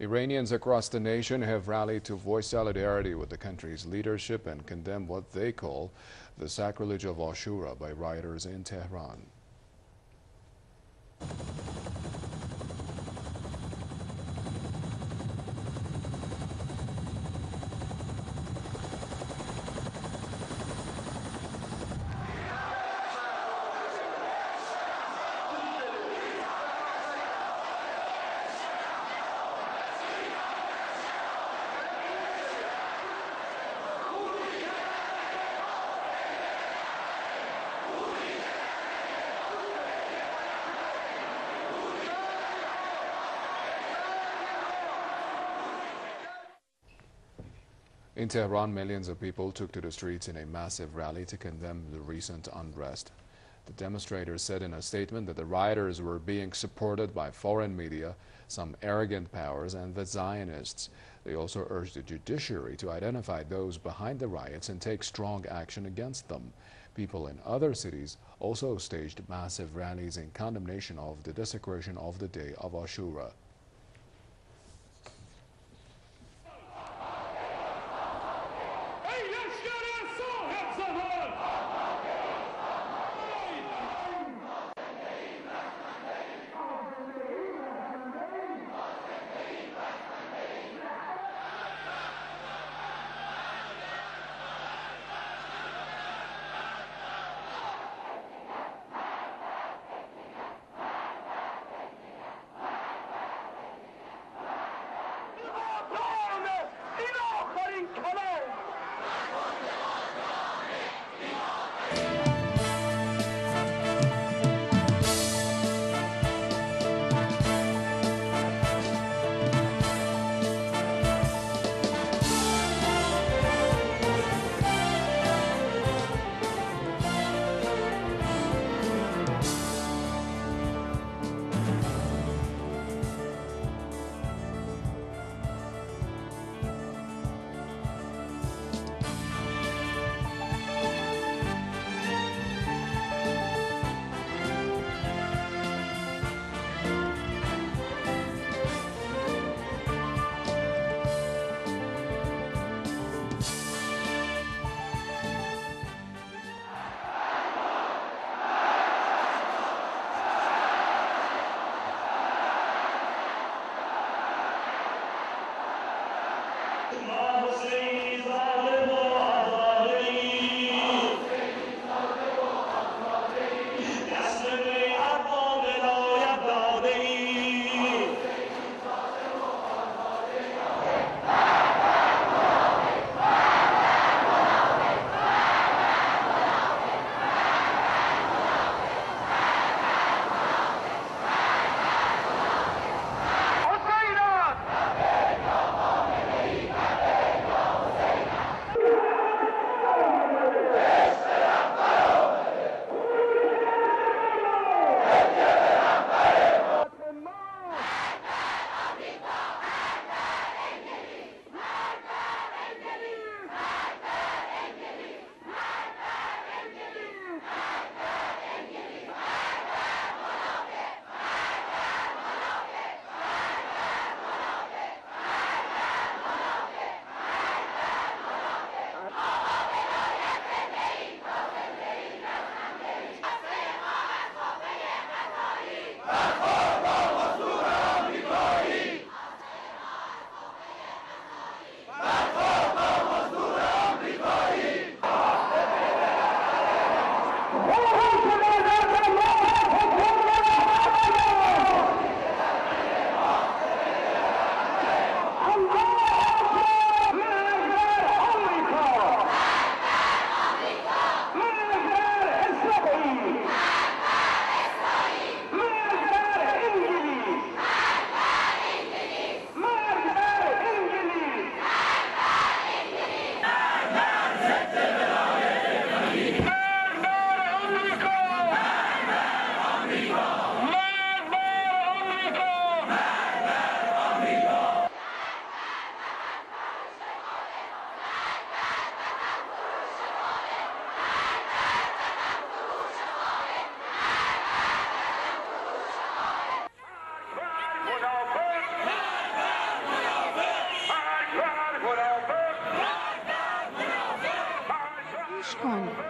Iranians across the nation have rallied to voice solidarity with the country's leadership and condemn what they call the sacrilege of Ashura by rioters in Tehran. In Tehran, millions of people took to the streets in a massive rally to condemn the recent unrest. The demonstrators said in a statement that the rioters were being supported by foreign media, some arrogant powers, and the Zionists. They also urged the judiciary to identify those behind the riots and take strong action against them. People in other cities also staged massive rallies in condemnation of the desecration of the day of Ashura.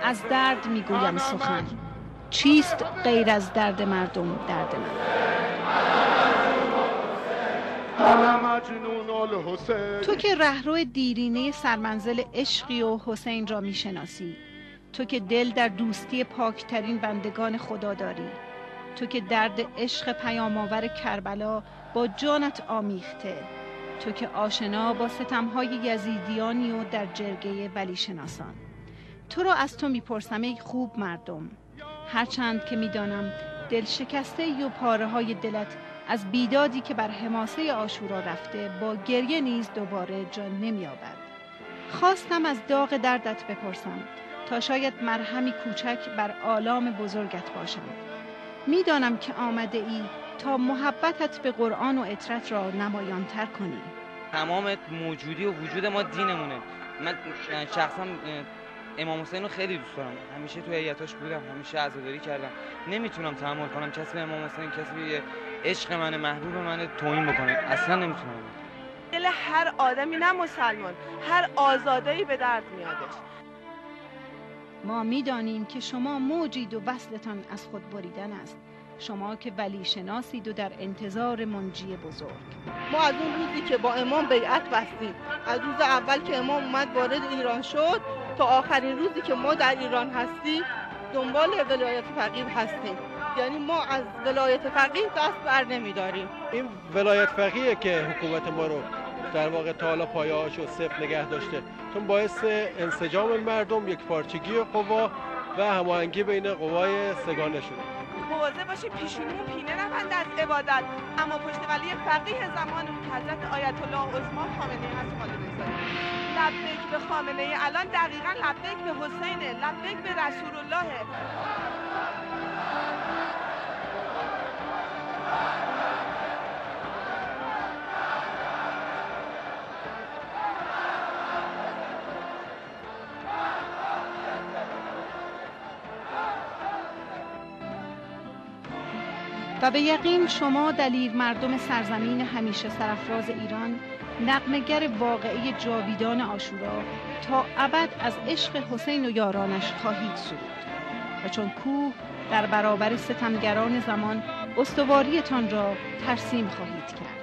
از درد میگویم سخن. چیست غیر از درد مردم درد من؟ تو که رهرو دیرینه سرمنزل عشقی و حسین را میشناسی، تو که دل در دوستی پاکترین بندگان خدا داری، تو که درد عشق پیام‌آور کربلا با جانت آمیخته، تو که آشنا با ستمهای یزیدیانی و در جرگه ولی شناسان، تو را از تو میپرسم ای خوب مردم، هرچند که میدانم دل شکسته و پاره های دلت از بیدادی که بر حماسه عاشورا رفته با گریه نیز دوباره جان نمی‌یابد. خواستم از داغ دردت بپرسم تا شاید مرهمی کوچک بر آلام بزرگت باشم. میدانم که آمده ای تا محبتت به قرآن و اطرت را نمایان‌تر کنی. تمام موجودی و وجود ما دینمونه. من شخصا امام حسین رو خیلی دوست دارم، همیشه توی هیئتاش بودم، همیشه عزاداری کردم. نمیتونم تحمل کنم کسی به امام حسین، کسی به عشق من، محبوب من توهین بکنه. اصلا نمیتونم. دل هر آدمی، نه مسلمان، هر آزاده‌ای به درد میادش. ما میدانیم که شما موجید و وصلتان از خود بریدن است، شما که ولی شناسید و در انتظار منجی بزرگ. ما از اون روزی که با امام بیعت بستیم، از روز اول که امام اومد وارد ایران شد تا آخرین روزی که ما در ایران هستیم دنبال ولایت فقیه هستیم. یعنی ما از ولایت فقیه دست بر نمیداریم. این ولایت فقیه که حکومت ما رو در واقع تا حالا پایه‌هاشو صفر نگه داشته، چون باعث انسجام مردم، یکپارچگی قوا و هماهنگی بین قوای سگانه شده. مواظب باشیم پیشونیمون پینه نبنده از عبادت، اما پشت ولی فقیه زمانمون حضرت آیت الله عظما خامنه‌ای هست خاله بذاریم. لبیک به خامنه‌ای الان دقیقاً لبیک به حسینه، لبیک به رسول الله. و به یقین شما دلیر مردم سرزمین همیشه سرافراز ایران، نغمه‌گر واقعی جاویدان عاشورا تا ابد از عشق حسین و یارانش خواهید سرود و چون کوه در برابر ستمگران زمان استواریتان را ترسیم خواهید کرد.